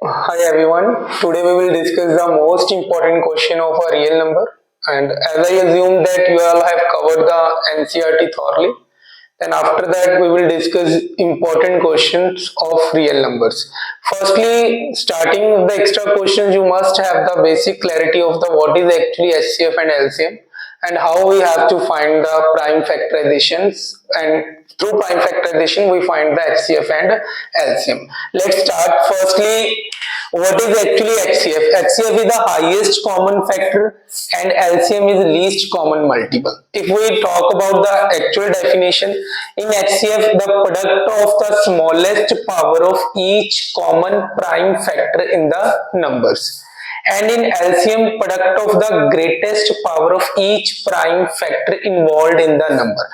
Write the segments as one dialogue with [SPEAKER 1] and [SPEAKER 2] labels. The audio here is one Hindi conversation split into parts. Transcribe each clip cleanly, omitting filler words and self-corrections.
[SPEAKER 1] Hi everyone. Today we will discuss the most important question of a real number. And as I assume that you all have covered the NCERT thoroughly, then after that we will discuss important questions of real numbers. Firstly, starting with the extra questions, you must have the basic clarity of the what is actually HCF and LCM and how we have to find the prime factorizations, and through prime factorization we find the HCF and LCM. Let's start. Firstly, what is actually HCF? HCF is the highest common factor and LCM is least common multiple. If we talk about the actual definition, in HCF, the product of the smallest power of each common prime factor in the numbers, and in LCM, product of the greatest power of each prime factor involved in the number.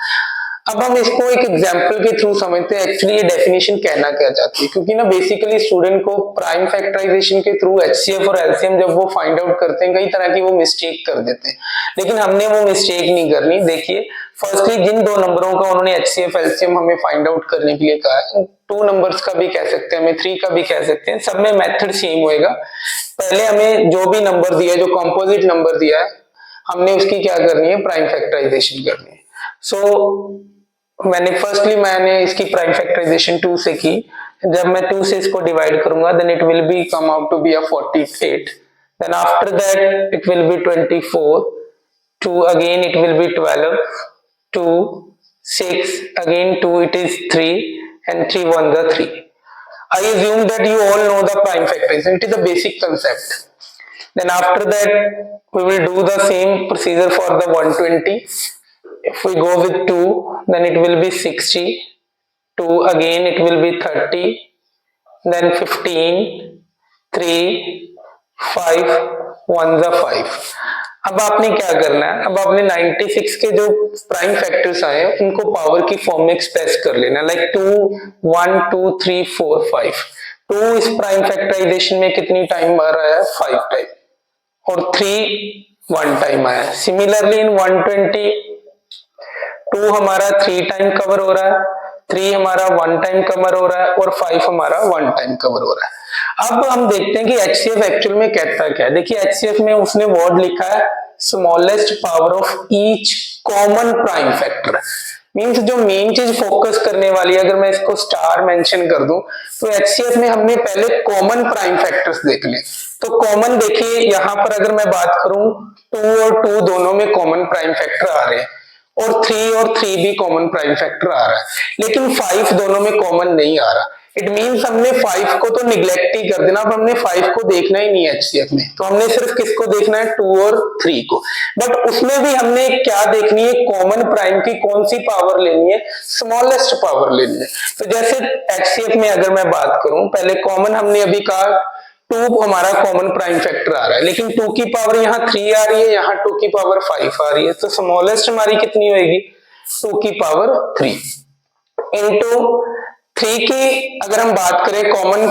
[SPEAKER 1] अब हम इसको एक एग्जांपल के थ्रू समझते हैं एक्चुअली ये डेफिनेशन कहना क्या चाहती है, क्योंकि ना बेसिकली स्टूडेंट को प्राइम फैक्टराइजेशन के थ्रू एचसीएफ और एलसीएम जब वो फाइंड आउट करते हैं कई तरह की वो मिस्टेक कर देते हैं, लेकिन हमने वो मिस्टेक नहीं करनी। देखिए, फर्स्टली जिन दो नंबरों का उन्होंने एचसीएफ एलसीएम हमें फाइंड आउट करने के लिए कहा है, टू नंबर्स का भी कह सकते हैं, हमें थ्री का भी कह सकते हैं, सब में मेथड सेम होएगा। पहले हमें जो भी नंबर दिया है, जो कंपोजिट नंबर दिया है, हमने उसकी क्या करनी है, प्राइम फैक्टराइजेशन करनी है। सो मैंने इसकी प्राइम फैक्टराइजेशन 2 से की। जब मैं 2 से इसको डिवाइड करूंगा then it will be come out to be a 48, then after that it will be 24, 2 again it will be 12, 2 6 again 2 it is 3 and 3 1 the 3. I assume that you all know the prime factorization. It is a basic concept. Then after that we will do the same procedure for the 120. If we go with 2, then it will be 60, 2 again it will be 30, then 15, 3, 5, 1 the 5. अब आपने क्या करना है, अब आपने 96 के जो प्राइम फैक्टर्स आए उनको पावर की फॉर्म में एक्सप्रेस कर लेना, लाइक 2 1 2 3 4 5। 2 इस प्राइम फैक्टराइजेशन में कितनी टाइम आ रहा है, 5 टाइम, और 3 1 टाइम आया। सिमिलरली इन 120 2 हमारा 3 टाइम कवर हो रहा है, 3 हमारा 1 टाइम कवर हो रहा है, और 5 हमारा 1 टाइम कवर हो रहा है। अब हम देखते हैं कि एचसीएफ एक्चुअल में कहता क्या है। देखिए, एचसीएफ में उसने वर्ड लिखा है smallest power of each common prime factor. Means जो मेन चीज फोकस करने वाली है, अगर मैं इसको स्टार मेंशन कर दूं तो एचसीएफ में हमने पहले कॉमन प्राइम फैक्टर्स देख ले। तो कॉमन देखिए, यहां पर अगर मैं बात करूं 2 और 2 दोनों में कॉमन प्राइम फैक्टर आ रहे हैं, और 3 भी कॉमन प्राइम फैक्टर आ रहा है, लेकिन 5 दोनों में कॉमन नहीं आ रहा। इट मींस हमने 5 को तो निग्लेक्ट ही कर देना, अब हमने 5 को देखना ही नहीं है एचसीएफ में, तो हमने सिर्फ किसको देखना है, 2 और 3 को। बट उसमें भी हमने क्या देखनी है, कॉमन प्राइम की कौन सी पावर लेनी है, स्मॉलेस्ट पावर लेनी है। तो जैसे एचसीएफ में अगर मैं बात करूं, पहले कॉमन हमने अभी कहा 2 हमारा कॉमन प्राइम फैक्टर आ रहा है, लेकिन 2 की पावर यहाँ 3 आ रही है, यहाँ 2 की पावर 5 आ रही है, तो स्मॉलेस्ट हमारी कितनी होगी, 2 की पावर 3 इंटू 3 की अगर हम बात करें कॉमन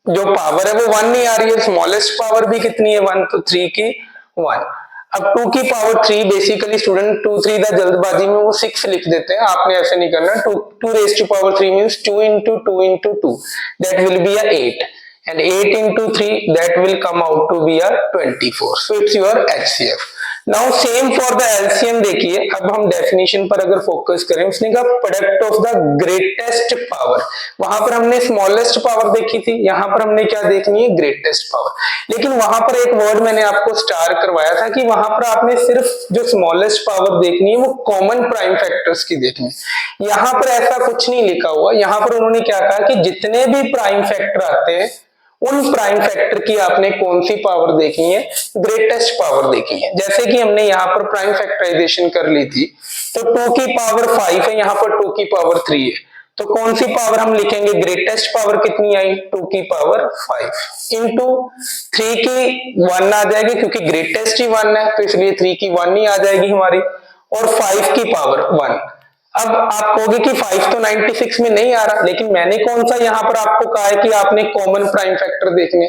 [SPEAKER 1] जो पावर है वो 1 नहीं आ रही है, स्मॉलेस्ट पावर भी कितनी है 1, तो 3 की 1। अब 2 की पावर 3, बेसिकली स्टूडेंट 2 3 दा जल्दबाजी में वो 6 लिख देते हैं, आपने ऐसे नहीं करना। 2 raise to power 3 means 2 into 2 into 2, that will be a 8, and 8 into 3 that will come out to be a 24. So it's your HCF. Now same for the LCM। देखिए, अब हम डेफिनेशन पर अगर फोकस करें, उसने कहा product of the greatest power. वहां पर हमने स्मॉलेस्ट पावर देखी थी, यहां पर हमने क्या देखनी है, ग्रेटेस्ट पावर। लेकिन वहां पर एक वर्ड मैंने आपको स्टार करवाया था कि वहां पर आपने सिर्फ जो स्मॉलेस्ट पावर देखनी है वो कॉमन प्राइम फैक्टर्स की देखनी है। यहां पर ऐसा कुछ नहीं लिखा हुआ, यहां पर उन्होंने क्या कहा कि जितने भी प्राइम फैक्टर आते हैं उन प्राइम फैक्टर की आपने कौन सी पावर देखनी है, ग्रेटेस्ट पावर देखनी है। जैसे कि हमने यहाँ पर प्राइम फैक्टराइजेशन कर ली थी, तो 2 की पावर 5 है, यहाँ पर 2 की पावर 3 है, तो कौन सी पावर हम लिखेंगे, ग्रेटेस्ट पावर कितनी आई, 2 की पावर 5 इंटू 3 की 1 आ जाएगी, क्योंकि ग्रेटेस्ट ही 1 है, तो इसलिए 3 की 1 ही आ जाएगी हमारी, और 5 की पावर 1। अब आप कहोगे कि 5 तो 96 में नहीं आ रहा, लेकिन मैंने कौन सा यहाँ पर आपको कहा है कि आपने कॉमन प्राइम फैक्टर देखने।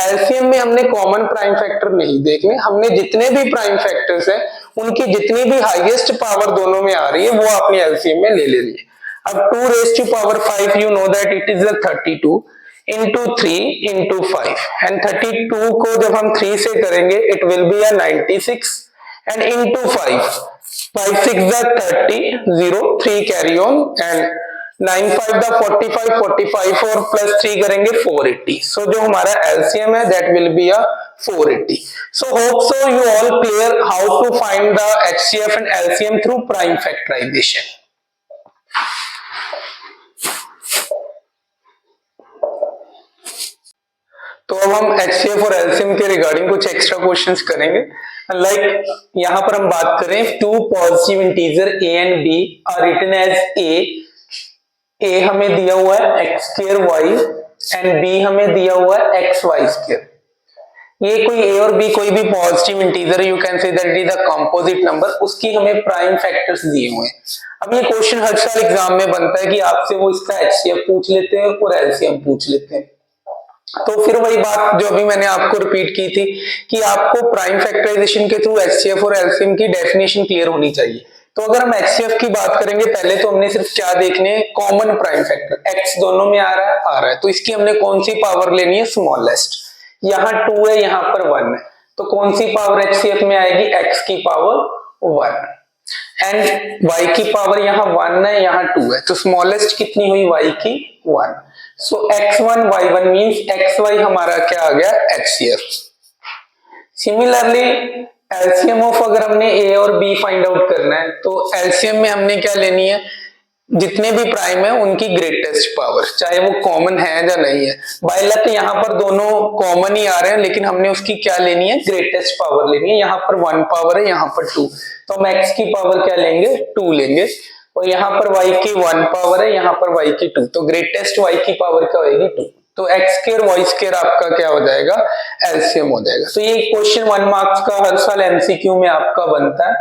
[SPEAKER 1] एलसीएम में हमने कॉमन प्राइम फैक्टर नहीं देखने, हमने जितने भी प्राइम फैक्टर्स हैं उनकी जितनी भी हाईएस्ट पावर दोनों में आ रही है वो आपने एलसीएम में ले लेनी है। अब 2 raised to power 5 you know that it is a 32 into 3 into 5 and 32 को जब हम 3 से करेंगे it will B 96 and into 5 5 6 30 0 3 carry on and 9 5 45 45 और प्लस 3 करेंगे 480. सो जो हमारा एलसीएम है that will be 480. So hope so you all clear how to find the HCF and LCM through prime factorization. तो अब हम HCF और LCM के रिगार्डिंग कुछ एक्स्ट्रा क्वेश्चंस करेंगे. लाइक यहाँ पर हम बात करें two positive integer a and b are written as a हमें दिया हुआ है x square y and b हमें दिया हुआ है x y स्क्वायर. ये कोई a और b कोई भी positive integer you can say that it is a composite number, उसकी हमें प्राइम फैक्टर्स दिए हुए हैं. अब ये क्वेश्चन हर साल एग्जाम में बनता है कि आपसे वो इसका HCF पूछ लेते हैं और LCM पूछ लेते हैं. तो फिर वही बात जो अभी मैंने आपको रिपीट की थी कि आपको प्राइम फैक्टराइजेशन के थ्रू HCF और LCM की डेफिनेशन क्लियर होनी चाहिए. तो अगर हम HCF की बात करेंगे पहले तो हमने सिर्फ क्या देखने, कॉमन प्राइम फैक्टर x दोनों में आ रहा है, तो इसकी हमने कौन सी पावर लेनी है, स्मॉलेस्ट. यहाँ 2 है, यहाँ पर 1 है, तो कौन सी पावर HCF में आएगी, x की पावर 1 एंड y की पावर यहाँ 1 है, यहाँ 2 है, तो स्मॉलेस्ट कितनी हुई, y की 1. सो x1 y1 मींस xy हमारा क्या आ गया, HCF. सिमिलरली एलसीएम ऑफ अगर हमने a और b फाइंड आउट करना है तो एलसीएम में हमने क्या लेनी है, जितने भी प्राइम है उनकी ग्रेटेस्ट पावर, चाहे वो कॉमन है या नहीं है. बाय लक यहाँ पर दोनों कॉमन ही आ रहे हैं, लेकिन हमने उसकी क्या लेनी है, ग्रेटेस्ट पावर लेनी है. यहाँ पर 1 पावर है, यहाँ पर 2, तो हम x की पावर क्या लेंगे, 2 लेंगे, और यहाँ पर y की 1 पावर है, यहाँ पर y की 2, तो ग्रेटेस्ट y की पावर क्या होगी, 2. तो x स्क्वायर y स्क्वायर आपका क्या हो जाएगा, एलसीएम हो जाएगा. तो ये क्वेश्चन 1 मार्क्स का हर साल एमसीक्यू में आपका बनता है,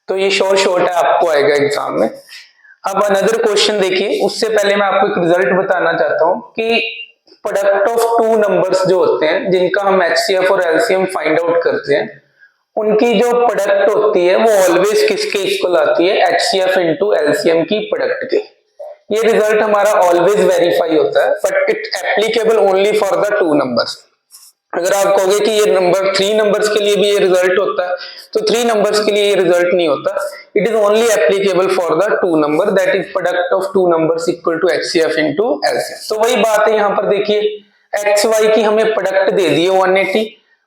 [SPEAKER 1] तो ये शॉर्ट है, आपको आएगा एग्जाम में. अब अनदर क्वेश्चन देखिए, उससे पहले मैं आपको एक रिजल्ट बताना चाहता हूं कि प्रोडक्ट ऑफ टू नंबर्स जो होते हैं जिनका हम HCF और LCM फाइंड आउट करते हैं, उनकी जो प्रोडक्ट होती है वो ऑलवेज किसके इक्वल आती है, HCF इंटू LCM की प्रोडक्ट के. ये रिजल्ट हमारा ऑलवेज वेरीफाई होता है, but it applicable only for the two numbers. अगर आप कहोगे कि ये नंबर 3 नंबर्स के लिए भी ये रिजल्ट होता है, तो 3 नंबर्स के लिए ये रिजल्ट नहीं होता. It is only applicable for the two number, that is product of two numbers equal to HCF into LCM. तो वही बात है, यहाँ पर देखिए XY की हमें प्रोडक्ट दे दी है 180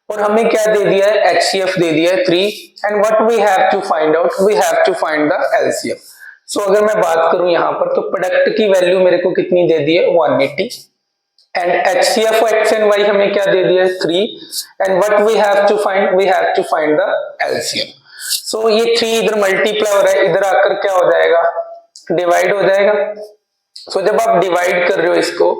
[SPEAKER 1] और हमें क्या दे दिया है, HCF दे दिया है 3, and what we have to find out, we have to find the LCM. सो अगर मैं बात करूं यहाँ पर तो प्रोडक्ट की वैल्यू मेरे को कितनी दे दी है, 180, एंड HCF और X and Y हमें क्या दे दिया है, 3, and what we have to find, we have to find the LCM. सो ये 3 इधर मल्टीप्लाई हो रहा है, इधर आकर क्या हो जाएगा, डिवाइड हो जाएगा. सो जब आप डिवाइड कर रहे हो इसको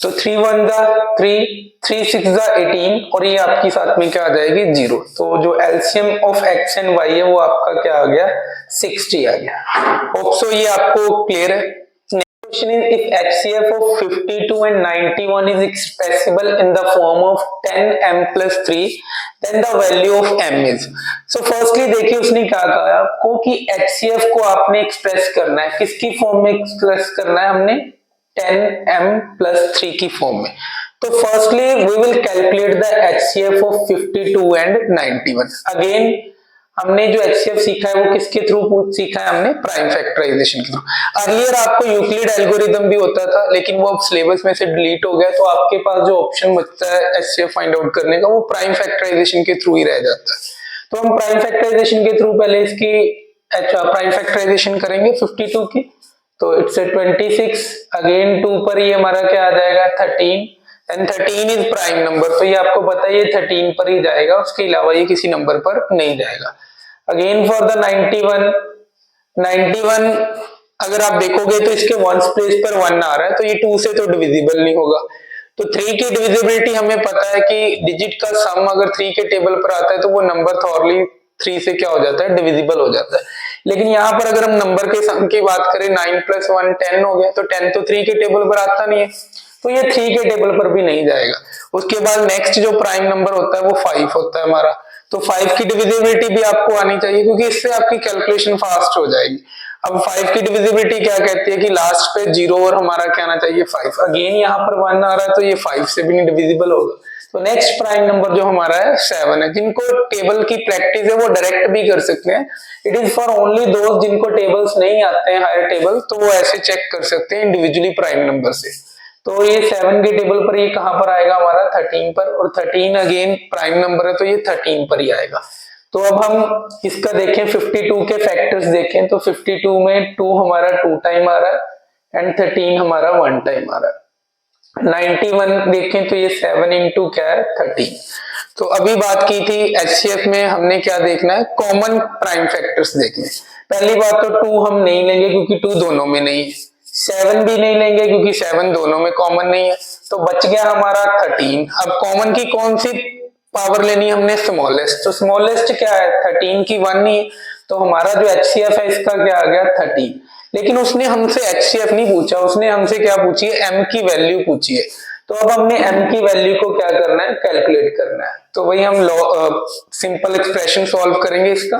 [SPEAKER 1] तो 3 1 3, 3 6 18, और ये आपकी साथ में क्या आ जाएगी, 0. तो जो LCM of X and Y है वो आपका क्या आ गया, 60 आ गया. होप सो ये आपको क्लियर है. Question is, if HCF of 52 and 91 is expressible in the form of 10m plus 3, then the value of m is. So firstly देखिए उसने क्या कहा आपको कि HCF को आपने एक्सप्रेस करना है, किसकी फॉर्म में एक्सप्रेस करना है, हमने 10m plus 3 की फॉर्म में. तो firstly we will calculate the HCF of 52 and 91. Again हमने जो HCF सीखा है वो किसके थ्रू सीखा है, हमने प्राइम फैक्टराइजेशन के थ्रू. अर्लियर आपको यूक्लिड एल्गोरिथम भी होता था, लेकिन वो अब सिलेबस में से डिलीट हो गया, तो आपके पास जो ऑप्शन बचता है HCF फाइंड आउट करने का वो प्राइम फैक्टराइजेशन के थ्रू ही रह जाता है. तो हम प्राइम फैक्टराइजेशन के थ्रू पहले इसकी प्राइम फैक्टराइजेशन करेंगे 52 की, तो इट्स 26, अगेन 2 पर ये हमारा क्या आ जाएगा, 13, एंड 13 इज प्राइम नंबर, तो ये आपको पता है ये 13 पर ही जाएगा, उसके अलावा ये किसी नंबर पर नहीं जाएगा. अगेन फॉर द 91 अगर आप देखोगे तो इसके वंस प्लेस पर 1 आ रहा है, तो ये 2 से तो डिविजिबल नहीं होगा. तो 3 की डिविजिबिलिटी हमें पता है कि डिजिट का सम अगर 3 के टेबल पर आता है तो वो नंबर थॉरली 3 से क्या हो जाता है, डिविजिबल हो जाता है. लेकिन यहाँ पर अगर हम नंबर के सम की बात करें 9 + 1 10 हो गया, तो 10 तो 3 के टेबल पर आता नहीं है, तो ये 3 के टेबल पर भी नहीं जाएगा. उसके बाद नेक्स्ट जो प्राइम नंबर होता है वो 5 होता है हमारा, तो 5 की डिविजिबिलिटी भी आपको आनी चाहिए क्योंकि इससे आपकी कैलकुलेशन फास्ट हो जाएगी. अब 5 की डिविजिबिलिटी क्या कहती है कि लास्ट पे 0 और हमारा क्या आना चाहिए 5। अगेन यहाँ पर 1 आ रहा है तो ये 5 से भी नहीं डिविजिबल होगा। तो नेक्स्ट प्राइम नंबर जो हमारा है 7 है। जिनको टेबल की प्रैक्टिस है वो डायरेक्ट भी कर सकते हैं। इट इज फॉर ओनली दोस्त जिनको टेबल्स नहीं आते हैं हायर टेबल, तो वो ऐसे चेक कर सकते हैं इंडिविजुअली प्राइम नंबर से। तो ये 7 के टेबल पर ये कहां पर आएगा हमारा 13 पर, और 13 अगेन प्राइम नंबर है तो ये 13 पर ही आएगा। तो अब हम इसका देखें 52 के फैक्टर्स देखें तो 52 में 2 हमारा 2 टाइम आ रहा है एंड 13 हमारा 1 टाइम आ रहा है। 91 देखें तो ये 7 इंटू क्या है 13। तो अभी बात की थी एचसीएफ में हमने क्या देखना है, कॉमन प्राइम फैक्टर्स देखने। पहली बात तो 2 हम नहीं लेंगे क्योंकि 2 दोनों में नहीं है, 7 भी नहीं लेंगे क्योंकि 7 दोनों में कॉमन नहीं है, तो बच गया हमारा 13। अब कॉमन की कौन सी पावर लेनी है हमने, स्मॉलेस्ट। तो स्मॉलेस्ट क्या है 13 की 1 नहीं है, तो हमारा जो एचसीएफ है इसका क्या आ गया 13। लेकिन उसने हमसे एचसीएफ नहीं पूछा, उसने हमसे क्या पूछी है, एम की वैल्यू पूछी है। तो अब हमने एम की वैल्यू को क्या करना है, कैलकुलेट करना है। तो वही हम सिंपल एक्सप्रेशन सॉल्व करेंगे इसका।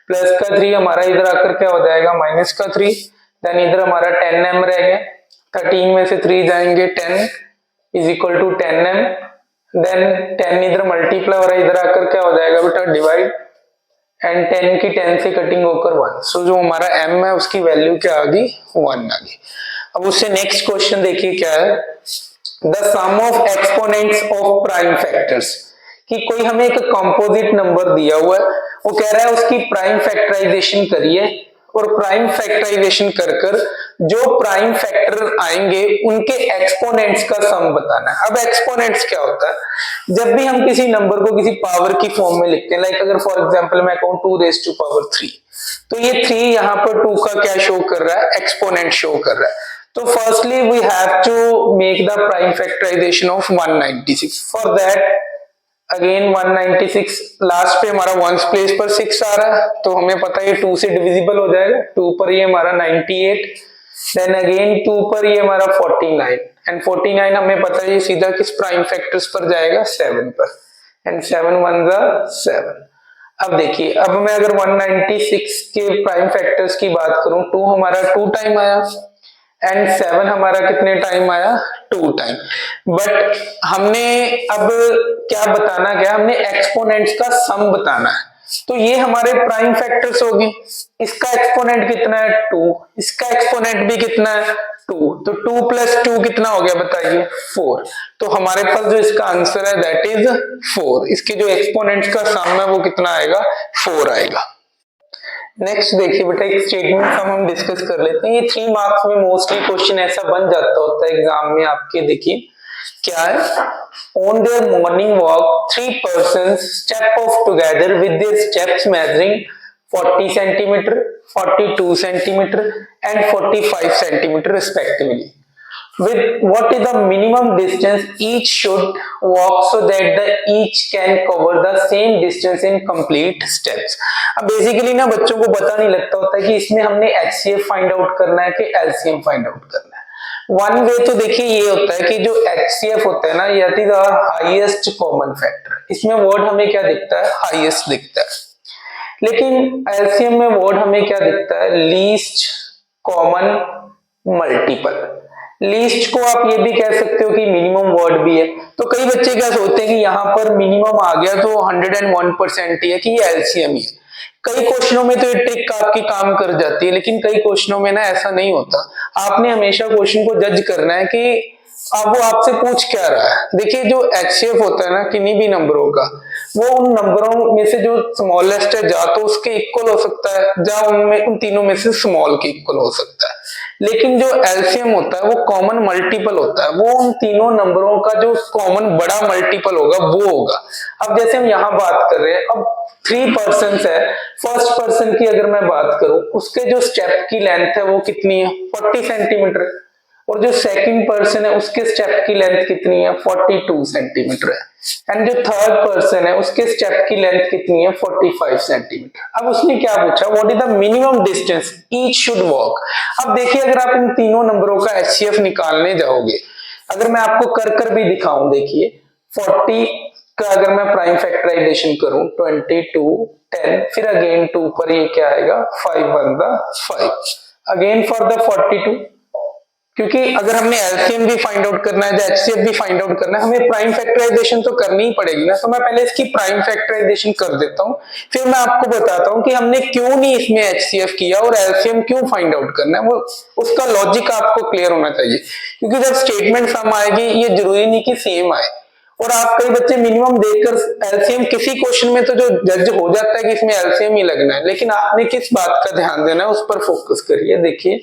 [SPEAKER 1] प्लस का 3 हमारा इधर आकर क्या हो जाएगा माइनस का 3, देन इधर हमारा 10m रह गया, 13 में से 3 जाएंगे 10 is equal to 10m, then 10 इधर मल्टीप्लाई हो रहा है, इधर आकर क्या हो जाएगा बेटा डिवाइड, एंड 10 की 10 से कटिंग होकर 1। सो जो हमारा m है उसकी वैल्यू क्या आ गई 1 आ गई। अब उससे नेक्स्ट क्वेश्चन देखिए क्या है, the sum of exponents of prime factors. कि कोई हमें एक कंपोजिट नंबर दिया हुआ है, वो कह रहा है उसकी प्राइम फैक्टराइजेशन करिए, और प्राइम फैक्टराइजेशन कर कर जो प्राइम फैक्टर आएंगे उनके एक्सपोनेंट्स का सम बताना है। अब एक्सपोनेंट्स क्या होता है, जब भी हम किसी नंबर को किसी पावर की फॉर्म में लिखते हैं, लाइक अगर फॉर एग्जांपल मैं कहूं 2 रेज़ टू पावर 3, तो ये 3 यहाँ पर 2 का क्या शो कर रहा है, एक्सपोनेंट शो कर रहा है। तो firstly we have to make the prime factorization of 196। For that again 196 last पे हमारा वंस प्लेस पर 6 आ रहा है, तो हमें पता है ये 2 से डिविजिबल हो जाएगा। 2 पर ये हमारा 98, देन अगेन 2 पर ये हमारा 49, एंड 49 हमें पता है ये सीधा किस प्राइम फैक्टर्स पर जाएगा 7 पर, एंड 7 1 7। अब देखिए, अब मैं अगर 196 के प्राइम फैक्टर्स की बात करूं, 2 हमारा 2 टाइम आया एंड 7 हमारा कितने टाइम आया 2 टाइम। बट हमने अब क्या बताना, क्या हमने एक्सपोनेंट्स का सम बताना है। तो ये हमारे प्राइम फैक्टर्स हो गए, इसका एक्सपोनेंट कितना है 2, इसका एक्सपोनेंट भी कितना है 2, तो 2 प्लस 2 कितना हो गया बताइए 4। तो हमारे पास जो इसका आंसर है दैट इज 4। इसके जो एक्सपोनेंट्स का सम है वो कितना आएगा 4 आएगा। नेक्स्ट देखिए बेटा, एक स्टेटमेंट हम डिस्कस कर लेते हैं। ये 3 मार्क्स में मोस्टली क्वेश्चन ऐसा बन जाता होता है एग्जाम में आपके। देखिए क्या है, on their morning walk 3 persons step of together with their steps measuring 40 centimetre, 42 centimetre and 45 centimetre respectively, with what is the minimum distance each should walk so that the each can cover the same distance in complete steps। अब बेसिकली ना बच्चों को पता नहीं लगता होता है कि इसमें हमने HCF फाइंड आउट करना है कि LCM फाइंड आउट करना है। वन वे तो देखिए ये होता है कि जो HCF होता है ना, यह is the highest common factor. इसमें वर्ड हमें क्या दिखता है, हाईएस्ट दिखता है। लेकिन LCM में वर्ड हमें क्या दिखता है, लीस्ट कॉमन मल्टीपल। लीस्ट को आप ये भी कह सकते हो कि मिनिमम वर्ड भी है। तो कई बच्चे क्या सोचते हैं कि यहाँ पर मिनिमम आ गया तो 101% ही है कि ये एलसीएम ही है। कई क्वेश्चनों में तो ये ट्रिक आपकी काम कर जाती है, लेकिन कई क्वेश्चनों में ना ऐसा नहीं होता। आपने हमेशा क्वेश्चन को जज करना है कि अब वो आपसे पूछ क्या रहा है। देखिए जो एचसीएफ होता है ना किन्हीं भी नंबरों का, वो उन नंबरों में से जो स्मॉलेस्ट है जा तो उसके इक्वल हो सकता है, जा उनमें उन तीनों में से स्मॉल के इक्वल हो सकता है। लेकिन जो एलसीएम होता है वो कॉमन मल्टीपल होता है, वो उन तीनों नंबरों का जो कॉमन बड़ा मल्टीपल होगा वो होगा। अब जैसे हम यहाँ बात कर रहे हैं, अब 3 पर्सन है, फर्स्ट पर्सन की अगर मैं बात करूं उसके जो स्टेप की लेंथ है वो कितनी है 40 सेंटीमीटर, और जो सेकंड पर्सन है उसके स्टेप की लेंथ कितनी है 42 सेंटीमीटर है, एंड जो थर्ड पर्सन है उसके स्टेप की लेंथ कितनी है 45 सेंटीमीटर। अब उसने क्या पूछा, what is the minimum distance each should walk. अब देखिए अगर आप इन तीनों नंबरों का एचसीएफ निकालने जाओगे, अगर मैं आपको कर भी दिखाऊं, देखिए 40 का अगर मैं प्राइम फैक्टराइजेशन करूं 22 10 फिर अगेन 2 पर ये क्या आएगा 5 1 5। अगेन फॉर द 42, क्योंकि अगर हमने एलसीएम भी फाइंड आउट करना है, एचसीएफ भी फाइंड आउट करना है, हमें प्राइम फैक्टराइजेशन तो करनी ही पड़ेगी ना। तो मैं पहले इसकी प्राइम फैक्टराइजेशन कर देता हूँ, फिर मैं आपको बताता हूँ कि हमने क्यों नहीं इसमें एचसीएफ किया और एलसीएम क्यों फाइंड आउट करना है, वो उसका लॉजिक आपको क्लियर होना चाहिए। क्योंकि जब स्टेटमेंट सम आएगी, ये जरूरी नहीं कि सेम आए, और आप कई बच्चे मिनिमम देखकर एलसीएम किसी क्वेश्चन में तो जो जज हो जाता है कि इसमें एलसीएम ही लगना है, लेकिन आपने किस बात का ध्यान देना है उस पर फोकस करिए। देखिए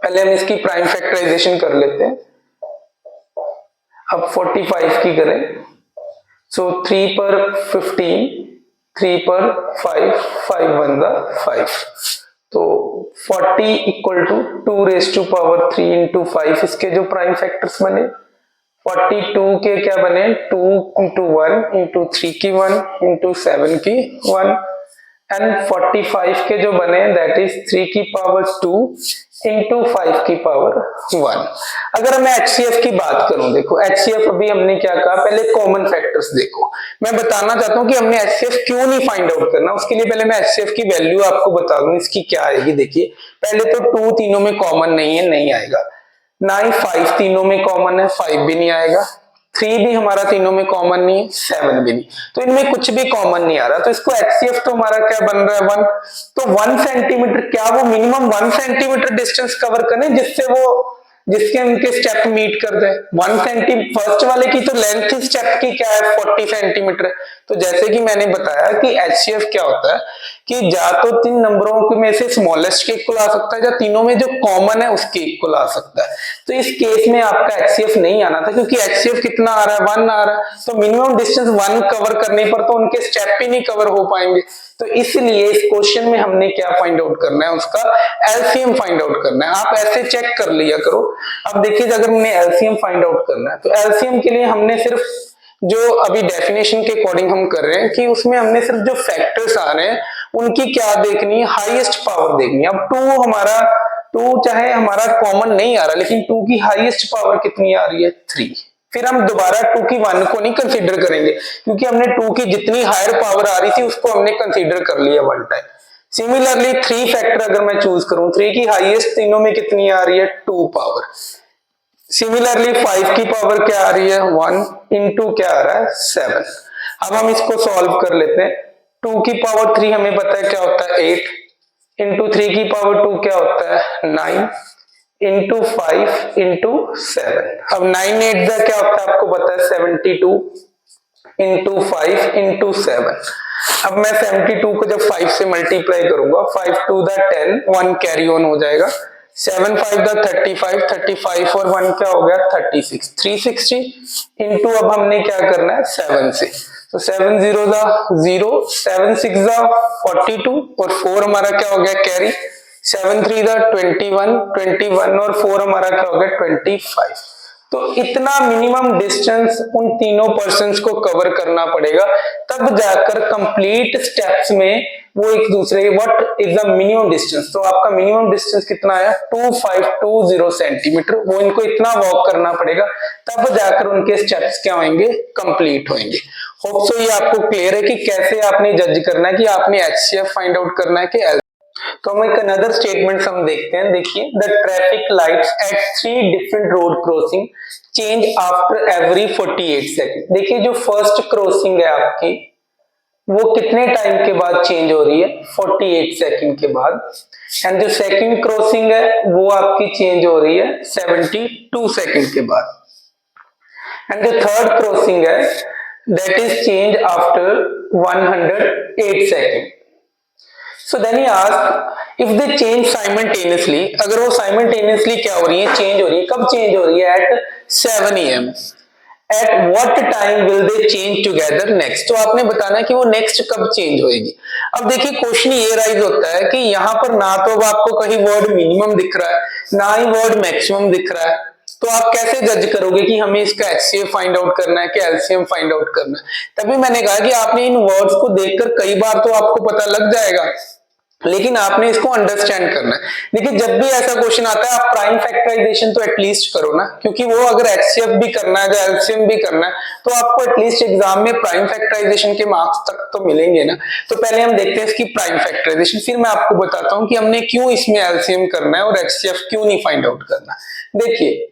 [SPEAKER 1] पहले हम इसकी प्राइम फैक्टराइजेशन कर लेते हैं। अब 45 की करें, सो 3 पर 15, 3 पर 5, 5 1 5, तो 40 equal to 2 raise to power 3 into 5, इसके जो प्राइम फैक्टर्स बने। 42 के क्या बने, 2 इंटू 1 इंटू 3 की 1 इंटू 7 की 1, एंड 45 के जो बने दैट इज 3 की पावर 2 इंटू 5 की पावर 1। अगर मैं एचसीएफ की बात करूं, देखो एचसीएफ अभी हमने क्या कहा, पहले कॉमन फैक्टर्स देखो। मैं बताना चाहता हूं कि हमने एचसीएफ क्यों नहीं फाइंड आउट करना, उसके लिए पहले मैं एचसीएफ की वैल्यू आपको बता दूं इसकी क्या आएगी। देखिए पहले तो 2 तीनों में कॉमन नहीं है, नहीं आएगा। ना ही 5 तीनों में कॉमन है, 5 भी नहीं आएगा। 3 भी हमारा तीनों में कॉमन नहीं है, 7 भी नहीं, तो इनमें कुछ भी कॉमन नहीं आ रहा। तो इसको एचसीएफ तो हमारा क्या बन रहा है 1, तो 1 सेंटीमीटर, क्या वो मिनिमम 1 सेंटीमीटर डिस्टेंस कवर करें जिसके उनके स्टेप मीट कर दे। 1 सेंटीमीटर फर्स्ट वाले की तो लेंथ स्टेप की क्या है 40 सेंटीमीटर। तो जैसे कि मैंने बताया कि एचसीएफ क्या होता है कि या तो 3 नंबरों में से स्मॉलेस्ट के इक्वल आ सकता है, या तीनों में जो कॉमन है उसके इक्वल आ सकता है। तो इस केस में आपका एचसीएफ नहीं आना था, क्योंकि एचसीएफ कितना आ रहा है 1 आ रहा है, तो मिनिमम डिस्टेंस 1 कवर करने पर तो उनके स्टेप ही नहीं कवर हो पाएंगे। तो इसलिए इस क्वेश्चन में हमने क्या फाइंड आउट करना है, उसका एलसीएम फाइंड आउट करना है। आप ऐसे चेक कर लिया करो। अब देखिए अगर हमने एलसीएम फाइंड आउट करना है, तो एलसीएम के लिए हमने सिर्फ जो अभी डेफिनेशन के अकॉर्डिंग हम कर रहे हैं कि उसमें हमने सिर्फ जो फैक्टर्स आ रहे हैं उनकी क्या देखनी है, हाईएस्ट पावर देखनी है। अब 2 चाहे हमारा कॉमन नहीं आ रहा, लेकिन 2 की हाईएस्ट पावर कितनी आ रही है 3। फिर हम दोबारा 2 की 1 को नहीं कंसीडर करेंगे, क्योंकि हमने 2 की जितनी हायर पावर आ रही थी उसको हमने कंसीडर कर लिया 1 टाइम। सिमिलरली 3 फैक्टर अगर मैं चूज करूं, 3 की हाईएस्ट तीनों में कितनी आ रही है 2 पावर। सिमिलरली 5 की पावर क्या आ रही है 1 इंटू क्या आ रहा है 7। अब हम इसको सॉल्व कर लेते हैं। 2 की पावर 3 हमें पता है क्या होता है 8, इंटू 3 की पावर 2 क्या होता है 9, इंटू 5 इंटू 7। अब 9 8 का क्या होता है आपको पता है 72, इंटू 5 इंटू 7। अब मैं 72 को जब 5 से मल्टीप्लाई करूंगा, 5 2 10, 1 कैरी ऑन हो जाएगा, 7 5 35, 35 और 1 क्या हो गया 36, 360 इंटू अब हमने क्या करना है 7 से, तो 7 0 0, 7 6 42 और 4 हमारा क्या हो गया कैरी, 7 3 21, 21 और 4 हमारा क्या हो गया 25। तो इतना मिनिमम डिस्टेंस उन तीनों पर्सन्स को कवर करना पड़ेगा, तब जाकर कंप्लीट स्टेप्स में वो एक दूसरे के what is the minimum distance. तो आपका मिनिमम डिस्टेंस कितना है 2520 सेंटीमीटर, वो इनको इतना वॉक करना पड़ेगा, तब जाकर उनके स्टेप्स क्या होंगे कंप्लीट होंगे। होप सो ये आपको क्लियर है कि कैसे आपने जज करना है कि आपने एचसीएफ फाइंड आउट करना है कि एल। तो हम एक अनदर स्टेटमेंट हम देखते हैं। देखिए the traffic lights at 3 different road crossing change after every 48 second. देखिए जो फर्स्ट क्रॉसिंग है आपकी वो कितने टाइम के बाद चेंज हो रही है 48 सेकंड के बाद, एंड जो सेकंड क्रॉसिंग है वो आपकी चेंज हो रही है 72 सेकंड के बाद, एंड जो थर्ड क्रॉसिंग है that is change after 108 second. So then he asked if they change simultaneously, अगर वो simultaneously क्या हो रही है चेंज हो रही है, कब चेंज हो रही है at 7 AM, at what time will they change together next। तो आपने बताना है कि वो नेक्स्ट कब चेंज होएगी। अब देखिए क्वेश्चन ये राइज होता है कि यहाँ पर ना तो आपको कहीं वर्ड मिनिमम दिख रहा है ना ही वर्ड मैक्सिमम दिख रहा है, तो आप कैसे जज करोगे कि हमें इसका एचसीएफ फाइंड आउट करना है कि एलसीएम फाइंड आउट करना है। तभी मैंने कहा कि आपने इन वर्ड्स को देखकर कई बार तो आपको पता लग जाएगा लेकिन आपने इसको अंडरस्टैंड करना है। देखिए जब भी ऐसा क्वेश्चन आता है आप प्राइम फैक्टराइजेशन तो एटलीस्ट करो ना, क्योंकि वो अगर एचसीएफ भी करना है, एलसीएम भी करना है, तो आपको एटलीस्ट एग्जाम में प्राइम फैक्टराइजेशन के मार्क्स तक तो मिलेंगे ना। तो पहले हम देखते हैं इसकी प्राइम फैक्टराइजेशन, फिर मैं आपको बताता हूं कि हमने क्यों इसमें एलसीएम करना है और एचसीएफ क्यों नहीं फाइंड आउट करना। देखिए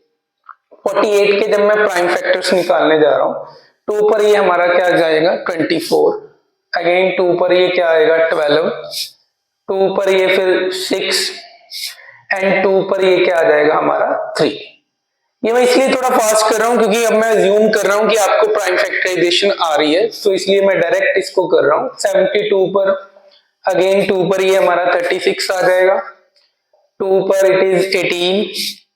[SPEAKER 1] 48 के जब मैं प्राइम फैक्टर्स निकालने जा रहा हूं, 2 पर ये हमारा क्या जाएगा 24, अगेन 2 पर ये क्या आएगा 12, 2 पर ये फिर 6 एंड 2 पर ये क्या आ जाएगा हमारा 3। ये मैं इसलिए थोड़ा फास्ट कर रहा हूं क्योंकि अब मैं अज्यूम कर रहा हूं कि आपको प्राइम फैक्टराइजेशन आ रही है, तो इसलिए मैं डायरेक्ट इसको कर रहा हूं। 72 पर अगेन 2 पर ये हमारा 36 आ जाएगा, 2 पर इट इज 18,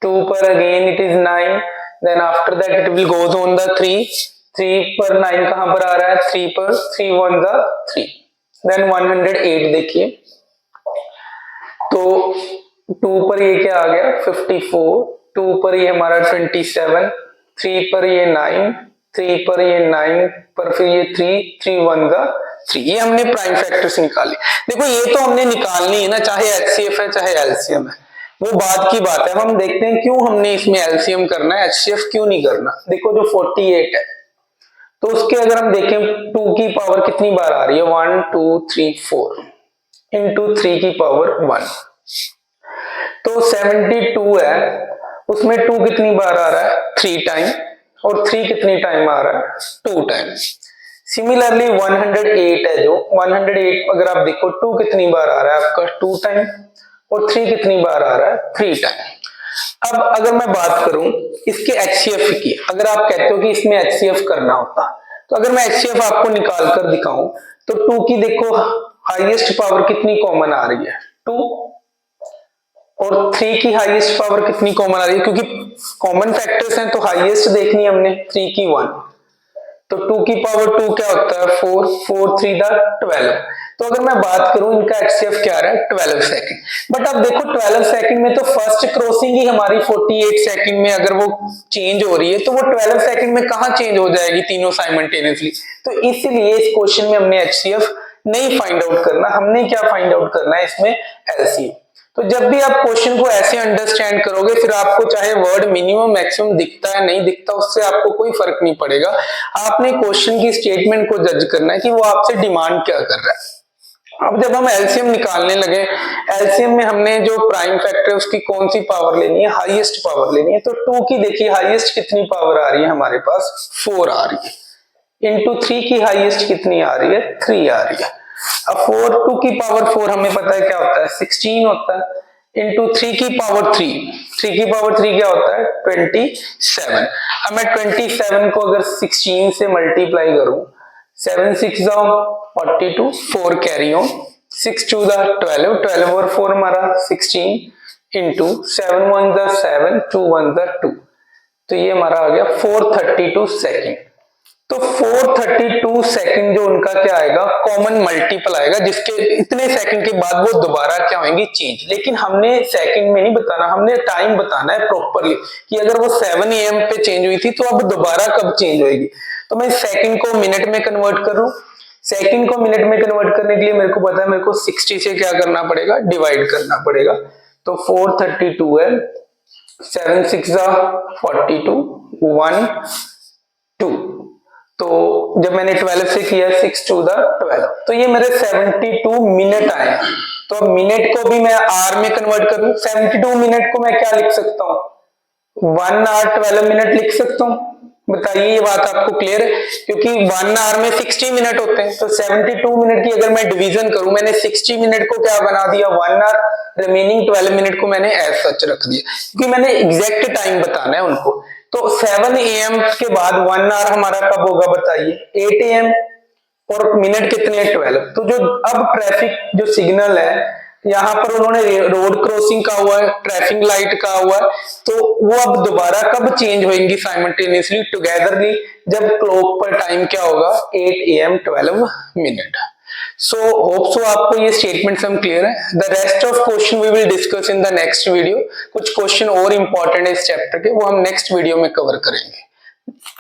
[SPEAKER 1] 2 पर again it is 9, then after that it will goes on the 3 पर 9 कहां पर आ रहा है 3 पर, 3 1 द 3, देन 108। देखिए तो 2 पर ये क्या आ गया 54, 2 पर ये हमारा 27, 3 पर ये 9, 3 पर ये 9 पर फिर ये 3 1 द 3। ये हमने प्राइम फैक्टर्स निकाले। देखो ये तो हमने निकालनी है ना, चाहे एचसीएफ है चाहे एलसीएम है, वो बाद की बात है। हम देखते हैं क्यों हमने इसमें एलसीएम करना है, एचसीएफ क्यों नहीं करना। देखो जो 48 है तो उसके अगर हम देखें 2 की पावर कितनी बार आ रही है 1 2 3 4 इंटू 3 की पावर 1, तो 72 है, उसमें 2 कितनी बार आ रहा है 3 टाइम, और 3 कितनी टाइम आ रहा है 2 टाइम। सिमिलरली 108 है, जो 108 अगर आप देखो 2 कितनी बार आ रहा है आपका 2 टाइम, और 3 कितनी बार आ रहा है 3 टाइम। अब अगर मैं बात करूं इसके एचसीएफ की, अगर आप कहते हो कि इसमें एचसीएफ करना होता, तो अगर मैं एचसीएफ आपको निकाल कर दिखाऊं तो 2 की देखो हाईएस्ट पावर कितनी कॉमन आ रही है 2, और 3 की हाईएस्ट पावर कितनी कॉमन आ रही है, क्योंकि कॉमन फैक्टर्स हैं तो हाईएस्ट देखनी हमने 3 की 1, तो 2 की पावर 2 क्या होता है 4, 4 3 द 12। तो अगर मैं बात करूं इनका एचसीएफ क्या आ रहा है 12 सेकंड। बट अब देखो 12 सेकंड में तो फर्स्ट क्रॉसिंग ही हमारी 48 सेकंड में अगर वो चेंज हो रही है, तो वो 12 सेकंड में कहां चेंज हो जाएगी तीनों साइमल्टेनियसली। तो इसलिए इस क्वेश्चन में हमने एचसीएफ नहीं फाइंड आउट करना, हमने क्या फाइंड आउट करना है इसमें एलसीएम। तो जब भी आप क्वेश्चन को ऐसे अंडरस्टैंड करोगे, फिर आपको चाहे वर्ड मिनिमम मैक्सिमम दिखता है नहीं दिखता, उससे आपको कोई फर्क नहीं पड़ेगा। आपने क्वेश्चन की स्टेटमेंट को जज करना है कि वो आपसे डिमांड क्या कर रहा है। अब जब हम एलसीएम निकालने लगे, एलसीएम में हमने जो प्राइम फैक्टर है उसकी कौन सी पावर लेनी है, हाईएस्ट पावर लेनी है। तो 2 की देखिए हाईएस्ट कितनी पावर आ रही है हमारे पास 4 आ रही है, इंटू 3 की हाईएस्ट कितनी आ रही है 3 आ रही है। अब 2 की पावर 4 हमें पता है क्या होता है 16 होता है, इंटू 3 की पावर 3, 3 की पावर 3 क्या होता है 27। अब मैं 27 को अगर 16 से मल्टीप्लाई करूं, 7 6 42, 4 कैरी ऑन, 6 2 12, 12 और 4 हमारा 16, इंटू 7 1 7, 2 1 2, तो ये हमारा आ गया 432 सेकेंड। तो 432 सेकंड जो उनका क्या आएगा कॉमन मल्टीपल आएगा, जिसके इतने सेकंड के बाद वो दोबारा क्या होंगी चेंज। लेकिन हमने सेकंड में नहीं बताना, हमने टाइम बताना है प्रॉपरली कि अगर वो 7 AM पे चेंज हुई थी तो अब दोबारा कब चेंज होगी। तो मैं सेकंड को मिनट में कन्वर्ट कर रहा हूं, सेकंड को मिनट में कन्वर्ट करने के लिए मेरे को पता है मेरे को 60 से क्या करना पड़ेगा डिवाइड करना पड़ेगा। तो 432 है, 7 6 42, 1 2, तो जब मैंने 12 से किया 6 2 12, तो ये मेरे 72 मिनट आए। तो अब मिनट को भी मैं आर में कन्वर्ट करूं, 72 मिनट को मैं क्या लिख सकता हूं 1 आवर 12 मिनट लिख सकता हूं। बताइए ये बात आपको क्लियर है, क्योंकि 1 आवर में 60 मिनट होते हैं, तो 72 मिनट की अगर मैं डिवीजन करूं, मैंने 60 मिनट को क्या बना दिया 1 आवर, रिमेनिंग 12 मिनट को मैंने एज सच रख दिया, क्योंकि मैंने एग्जैक्ट टाइम बताना है उनको। तो 7 AM के बाद 1 आवर हमारा कब होगा बताइए 8 AM, और मिनट कितने 12। तो जो अब ट्रैफिक जो सिग्नल है यहाँ पर उन्होंने रोड क्रॉसिंग का हुआ है, ट्रैफिक लाइट का हुआ है, तो वो अब दोबारा कब चेंज होंगी साइमल्टेनियसली टुगेदरली, जब क्लॉक पर टाइम क्या होगा 8 AM 12 minute. So hope so आपको ये स्टेटमेंट सब क्लियर है। The rest of question we will discuss in the next video. कुछ क्वेश्चन और इंपॉर्टेंट है इस चैप्टर के, वो हम नेक्स्ट वीडियो में कवर करेंगे।